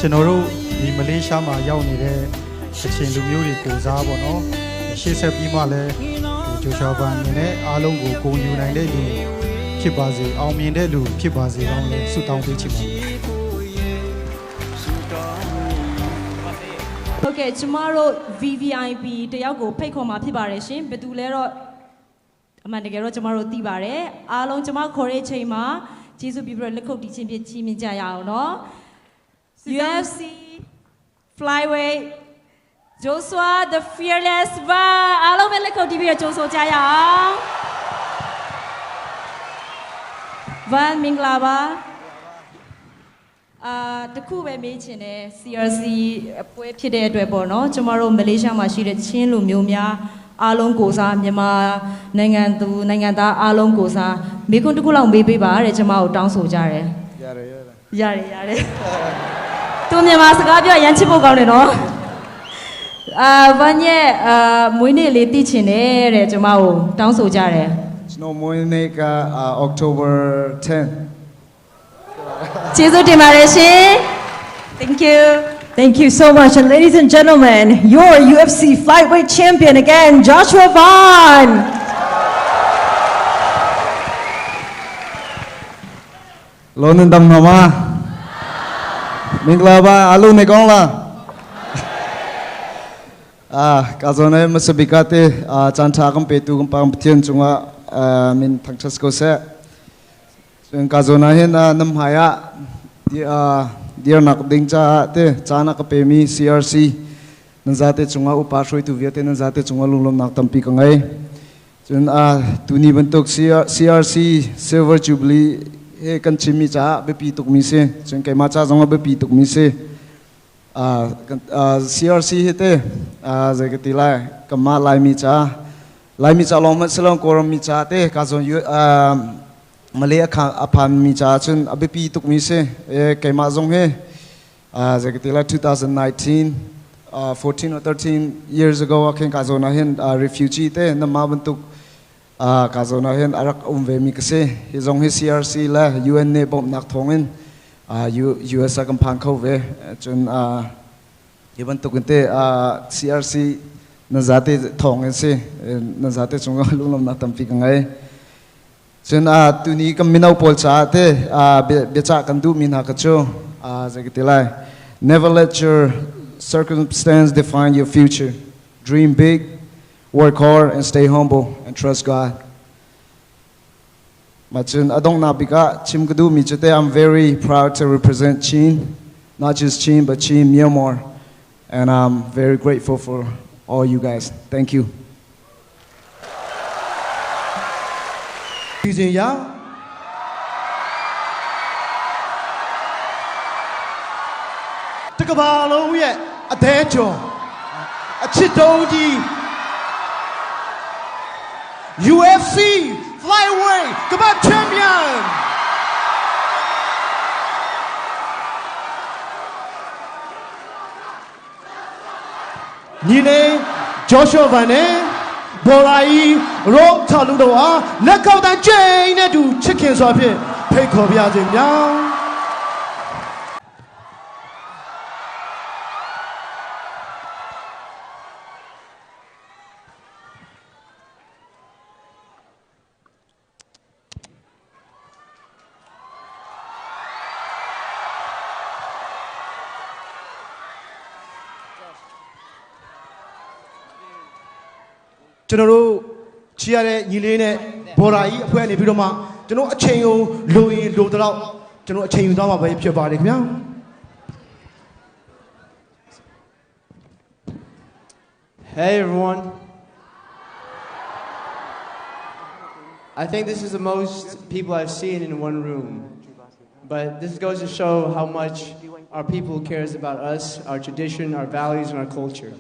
ကျွန်တော်တို့ဒီမလေးရှားမှာရောက်နေတဲ့အချင်းလူမျိုးတွေကိုစားပေါ့နော်ရှေ့ဆက်ပြီးမှလည်းဒီဂျိုရှာဗန်နေနဲ့အားလုံးကိုကိုယူနိုင်တဲ့လူဖြစ်ပါစေအောင်မြင်တဲ့လူဖြစ်ပါစေအောင်လည်းဆုတောင်းပေးချင်ပါတယ်ဟုတ်ကဲ့ကျမတို့ VVIP တယောက်ကိုဖိတ်ခေါ်มาဖြစ်ပါတယ်ရှင်ဘယ်သူလဲတော့အမှန်တကယ်တော့ကျမတို့သိပါတယ်အားလုံးကျမခေါ်တဲ့အချိန်မှာကျေးဇူးပြုပြီးတော့လက်ခုပ်တီးခြင်းဖြင့်ချီးမြှင့်ကြရအောင်နော် UFC Flyweight Joshua the Fearless ပါအားလုံးပဲလက်ခုပ်တီးပြီးတော့ကြိုဆိုကြရအောင်Van မင်္ဂလာပါတခုပဲမေးချင်တယ် CRC ပွဲဖြစ်တဲ့အတွက်ပေါ့နော်ကျမတို့မလေးရှားမှာရှိတဲ့ချင်းလူမျိုးများအားလုံးကိုစားမြန်မာနိုင်ငံသူနိုင်ငံသားအားလုံးကိုစားမေးခွန်းတစ်ခုလောက်မေးပေးပါတဲ့ကျမတို့တောင်းဆိုကြတယ်ရတယ်သူမြန်မာစကားပြောရမ်းချစ်ဖို့ကောင်းတယ်နော်ဗန်ရဲ့မွေးနေ့လေးသိချင်တယ်တဲ့ကျမတို့တောင်းဆိုကြတယ်ကျွန်တော်မွေးနေ့က October 10ကျေးဇူးတင်ပါတယ်ရှင် Thank you so much and ladies and gentlemen your UFC flyweight champion again Joshua Van လောနန်ဒမ်နာမမင်္ဂလာပါအားလုံးနေကောင်းလားကာဇွန်နဲ့မစဘီကတဲ့ချန်တာကမ်ပေတူကမ်ပမ်ပတင်ချွငါမင်သန့်စကိုဆက်ဆွန်ကာဇွန်နဲ့နမ်ဟာယာဒီနာကဒင်းချာတဲ့ချာနာကပေမီ CRC နန်ဇာတဲ့ချွငါဥပါဆွေတူဗီတဲ့နန်ဇာတဲ့ချွငါလုံလုံနာတမ်ပီကငယ်ဆွန်တူနီဘန်တုတ် CRC Silver Jubilee kan chimi cha bepi tuk mi se chen kai ma cha jong bepi tuk mi se CRC hete za ke ti lai kama lai mi cha long ma selong koram mi cha te ka zon yu male kha aphan mi cha chen bepi tuk mi se kai ma jong he za ke ti lai 2019 14 or 13 years ago akin ka zon hen refugee te na ma ban tuk ka zo na hen arak ve mi kase hi zong hi CRC la UN ne bom nak thongin US kam phang khau ve chun iban tukinte CRC na zate thongin se na zate chunga lunglam na tampi ka ngai chun tuni kam minau pol cha te be cha kan du min ha ka cho zakitilai never let your circumstance define your future dream big work hard and stay humble and trust God. Machin adong nabika chimkadu michete I'm very proud to represent Chin, not just Chin but Chin Myanmar, and I'm very grateful for all you guys. Thank you. UFC Flyweight Kebab Champion Nine Joshua Van နဲ့ဘော်လာကြီးရောချလူတော်ဟာလက်ကောက်တန်းကျင်းနဲ့တူချစ်ခင်စွာဖြင့်ဖိတ်ခေါ်ပြခြင်းများကျွန်တော်တို့ချီရတဲ့ညီလေးနဲ့ဘော်ဒါကြီးအဖွဲ့နေပြီးတော့မှကျွန်တော်အချိန်ကိုလိုရင်လိုတော့ကျွန်တော်အချိန်ယူသွားမှာပဲဖြစ်ပါတယ်ခင်ဗျာ Hey everyone I think this is the most people I've seen in one room. But this goes to show how much our people cares about us, our tradition, our values, and our culture.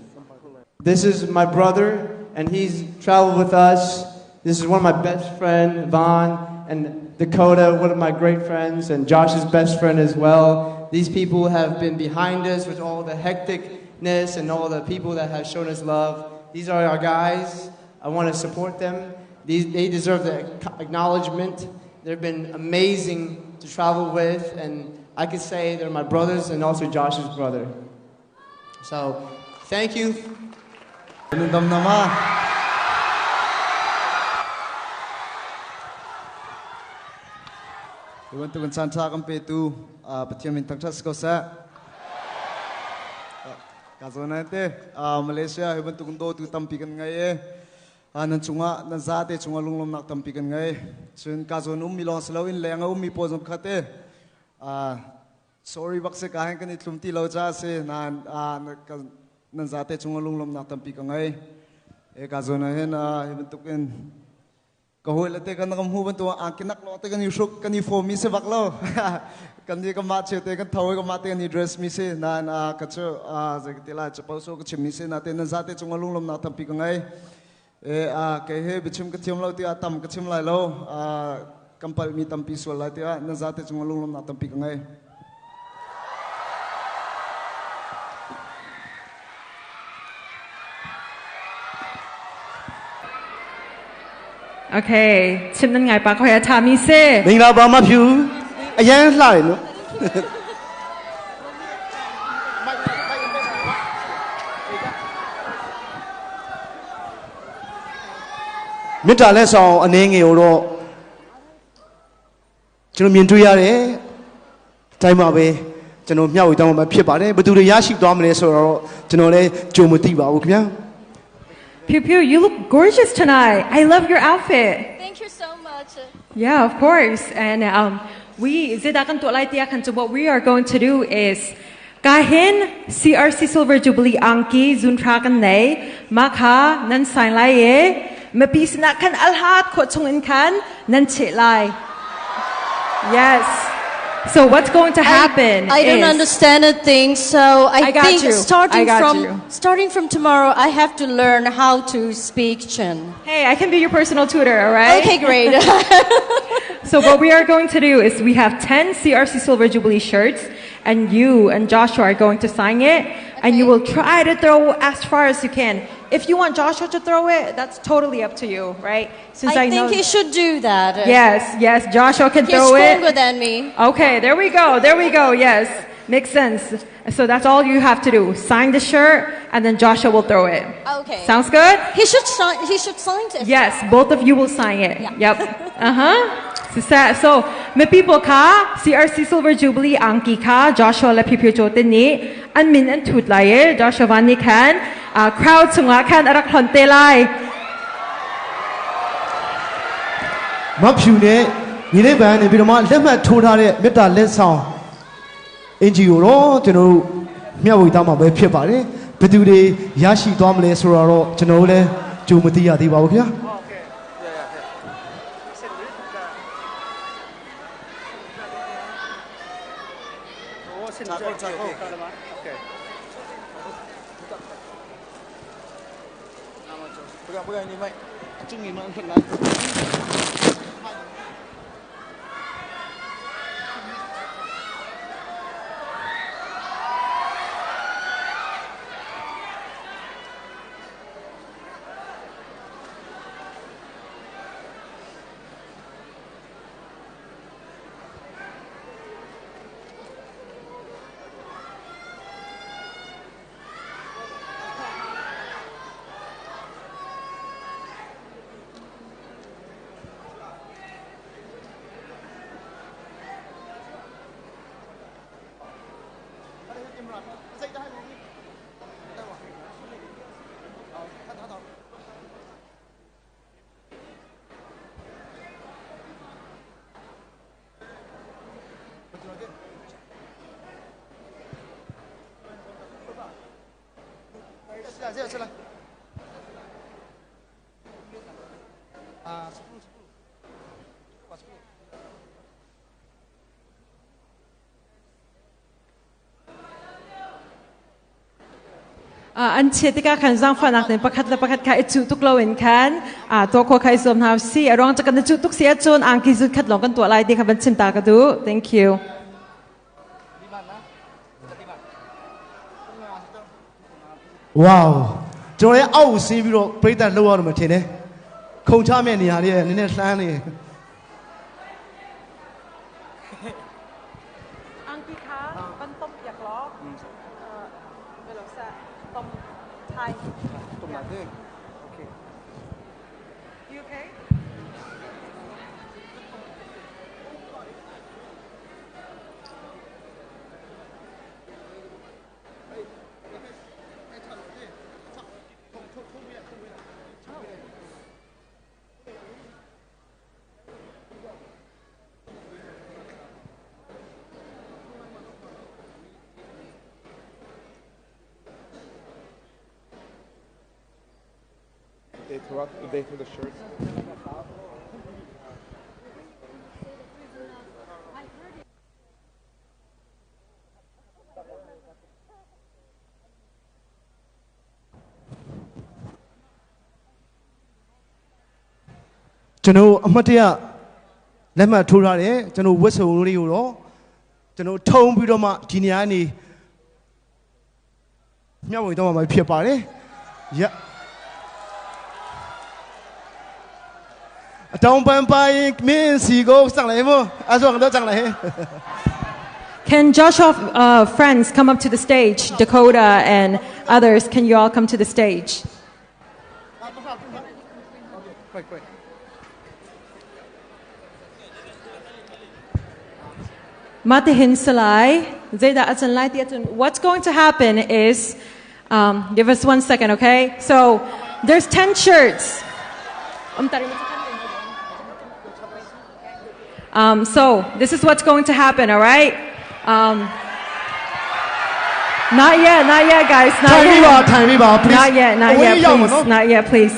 This is my brother, and he's traveled with us. This is one of my best friends, Vaughn, and Dakota, one of my great friends, and Josh's best friend as well. These people have been behind us with all the hecticness and all the people that have shown us love. These are our guys. I want to support them. They deserve the acknowledgement. They've been amazing to travel with, and I could say they're my brothers and also Josh's brother. So, thank you. We want to Santa Campetu, Patiamin Taxascosa. Kazonate, Malaysia, we went to go to Tampikan Gaye, Nanchunga, Nazate, Chungalum Tampikan Gaye, Sun Kazonum Milon Slow in Langumi Posum Kate. Sorry, Baxaka, can it Lumti Lojase, Nazate, Chungalum Tampikan Gaye, Ekazona, even took in. Kahul ate kan nakam huban to ang kinak lo ate kan yusuk kan ifo mi se baklo kan di kan mat che te kan thoi kan mat kan dress mi se na kacho zakitila chapal so ka chimi se na te na zate chungalung lom na tampi ka ngai ke he bichim ka thiam lo ti atam ka chim lai lo kampal mi tampi so lai ti na zate chungalung lom na tampi ka ngai. Okay, chim nan ngai pa ko ya thami se. မင်္ဂလာပါမဖြူအရန်လှတယ်နော်မေတ္တာလက်ဆောင်အနေငယ်ကိုတော့ကျွန်တော်မြင်တွေ့ရတယ်တိုင်းမှာပဲကျွန်တော်မျှဝေတောင်းမှာဖြစ်ပါတယ်ဘယ်သူတွေရရှိသွားမလဲဆိုတော့ကျွန်တော်လည်းကြုံမသိပါဘူးခင်ဗျာ Pew Pew, you look gorgeous tonight. I love your outfit. Thank you so much. Yeah, of course. And what we are going to do is Kahin CRC Silver Jubilee Anki Zuntrakan Nei Makha Nan Sain Lai Mapis na kan alhat ko chungin kan nan chilai. Yes. So what's going to happen? I don't understand a thing, so I got think you. starting from tomorrow, I have to learn how to speak Chen. Hey, I can be your personal tutor, all right? Okay, great. So what we are going to do is we have 10 CRC Silver Jubilee shirts, and you and Joshua are going to sign it, and you will try to throw as far as you can. If you want Joshua to throw it, that's totally up to you, right? Since I think he should do that. Yes, Joshua can throw it. He's stronger than me. Okay, there we go, yes. Makes sense. So that's all you have to do. Sign the shirt, and then Joshua will throw it. Okay. Sounds good? He should sign it. Yes, both of you will sign it. Yeah. Yep. So, my people ka, CRC Silver Jubilee Anki ka, Joshua la Pew Jotin ni, an min an tut lai, Joshua van ni kan, crowd sunga kan arak honte lai. မဖြူနဲ့ညီလေးပန်နေပြီးတော့မှလက်မှတ်ထိုးထားတဲ့မေတ္တာလက်ဆောင်အင်ဂျီကိုတော့ကျွန်တော်တို့မျှဝေသားမှာပဲဖြစ်ပါတယ်ဘယ်သူတွေရရှိသွားမလဲဆိုတော့ကျွန်တော်တို့လည်းကြိုမသိရသေးပါဘူးခင်ဗျာ အ อันเชติกาขันสร้างฝันนักเนี่ยประคัดและประคัดค่ะจุตุกเราเห็นขันตัวคนใครสวมหาสีร้องจะกันจุตุกเสียจนอังกิจุดขัดหลงกันตัวอะไรดีค่ะบันชิมตากระดู thank you ว้าวကျွန်တော်လည်းအောက်ဆင်းပြီးတော့ပြိတ္တလောက်ရတော့မှထင်တယ်ခုံချမဲ့နေရာလေးနည်းနည်းလှမ်းနေอังกิคะบันต้มอยากล้อเวลาแซ่ต้มไทยต้มหลาเด้อโอเค you okay They threw the shirts. ကျွန်တော်အမတ်တရလက်မှတ်ထိုးထားတယ်ကျွန်တော်ဝတ်စုံလေးကိုတော့ကျွန်တော်ထုံပြီးတော့မှဒီနေရာနေမျှဝေတော့မှဖြစ်ပါတယ်ရအတောင်ပန်ပိုင်းမင်းစီကိုစံလိုက်မို့အဲ့ဆိုတော့စံလိုက် Can Joshua friends come up to the stage Dakota and others can you all come to the stage Matahin Salai, Zeda Atsanlai Tiatun. What's going to happen is, give us 1 second, okay? So, there's 10 shirts. So, this is what's going to happen, all right? Not yet, guys. Not yet, please.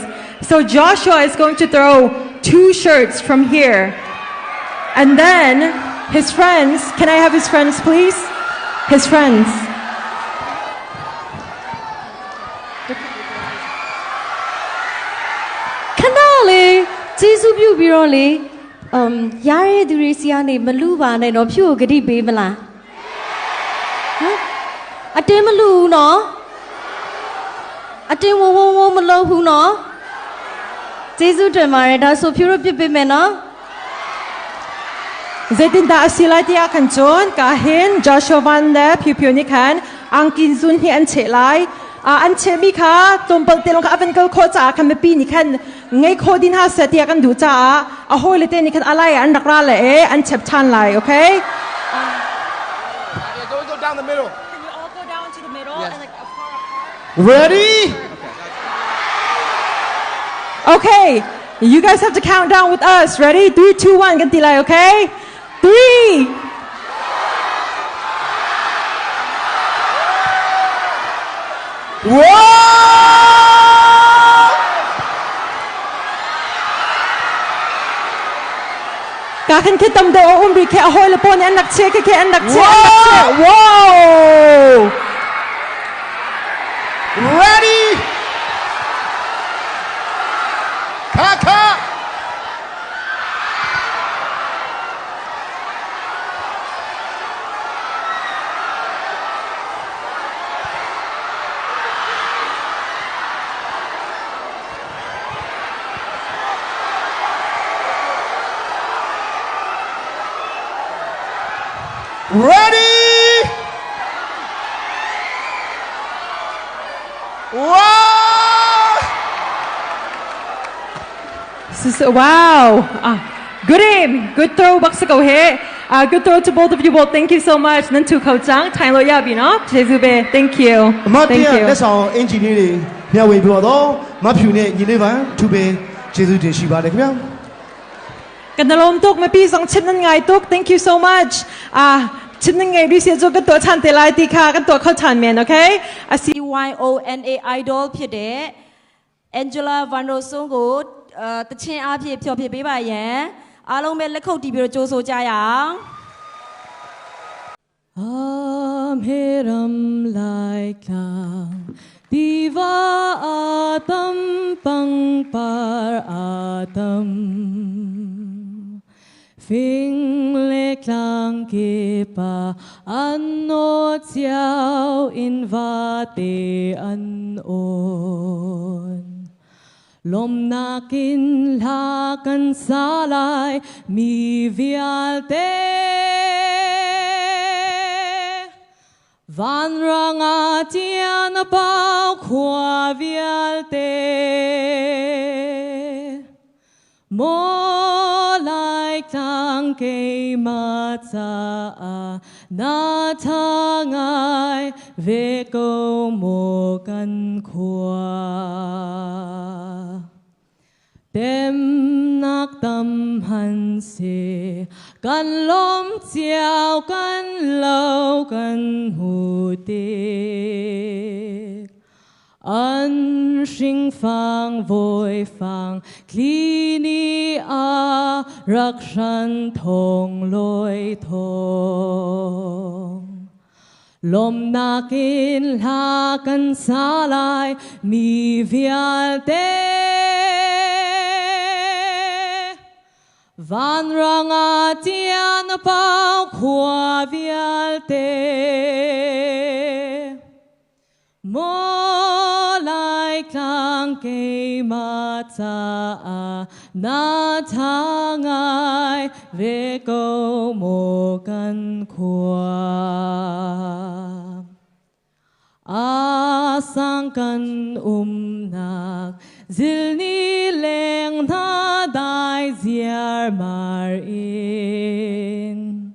So, Joshua is going to throw 2 shirts from here. And then, his friends, can I have his friends, please? His friends. Kanale, Jesu Biu Biroli, Yare Durisiani, Maluva, and Opio Gadi Bibala. A Demalu, no? A Demo Malo, who no? Jesu Demarida, so pure Bibimena. Zaitin da asilai tia kan chon kahin Joshua van le piu ni kan angkin zun hi an che lai an che mi kha tompal te long kha aven kal kho cha kan me pi ni kan ngai kho din ha se tia kan du cha a hoi le te ni kan alai an rak ra le e an chep chan lai okay Go down the middle. Can you all go down to the middle Yes. and like far apart Ready Okay you guys have to count down with us ready 3 2 1 kan tilai okay 3 Cả khăn khi tâm đồ ôm bị kẹo hôi là bồn anh đặc chế cái anh đặc chế wow Ready Kaka Ready Wow Wow good aim good throw bak sa he good throw to both of you both thank you so much nan tu khau chang thai lo ya bi no jesu be thank you အမတ်တရလက်ဆောင်အင်ဂျီနီတွေမျှဝေပြီးတော့မဖြူနဲ့ညီလေးပန်သူပဲကျေးဇူးတင်ရှိပါတယ်ခင်ဗျာ Kan nalom tuk ma pi song chin nan ngai tuk thank you so much chin nan ngai ri se jo kan to chan te lai ti kha kan to khau chan men okay CYONA idol ဖြစ်တဲ့ Angela Van Rosson ကိုတချင်းအားဖြင့်ဖျော်ဖြေပေးပါရန်အားလုံးပဲလက်ခုပ်တီးပြီးတော့ကြိုးဆိုကြရအောင် I'm here I'm like Diva Adam Pangpar Adam Phing lệ klang kê pa Ano chiao in va te an on Lom na kin la kan salai mi vial te Van ranga tian bao khua vial te Mo lai klang kê ma cha Na tha ngai ve ko mo kan khua Dem nak tâm han se Kan lom chiao kan lâu kan hu te An sinh phang vội phang Kli ni a rak shan thong loi thong Lom na kin la kan salai mi vial te Van ranga tian bao khua vial te Mo lai klang kê ma cha Na tha ngai ve ko mo kan khua Sang kan nak Zil ni leng na dai ziar mar in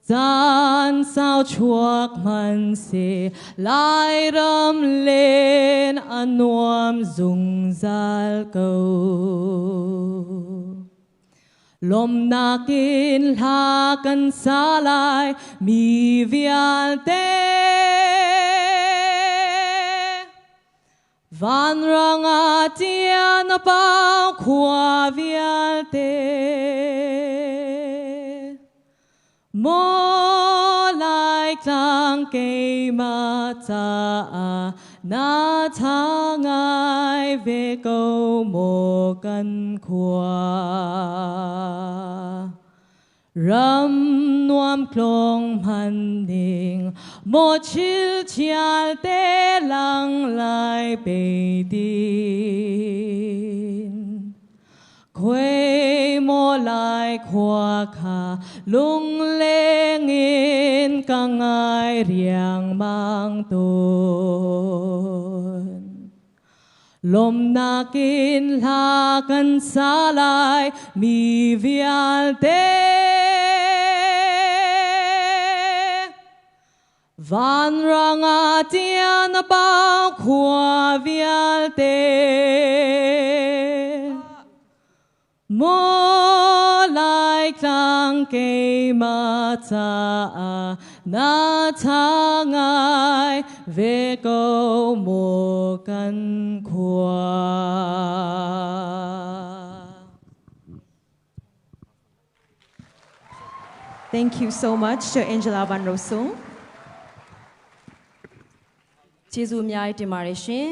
Zan sao chuak man se Lai ram lên anuam zung zal ko Lom na kin la kan salai mi vial te Van ranga tian bao khua vial te Mo lai klang kê ma cha Na tha ngai ve ko mo kan khua Ram nuam klong man ding Mo chil chial te lang lai pe din Quê mo lai khoa kha Lung leng in ka ngai riang mang tôn Lom na kin la kan salai mi vial te Van ranga tian bao khua vial te Mo lai klang kê ma cha Na tha ngai ve ko mo kan khua Thank you so much to Angela Van Rosung. ကျေးဇူးအများကြီးတင်ပါတယ်ရှင်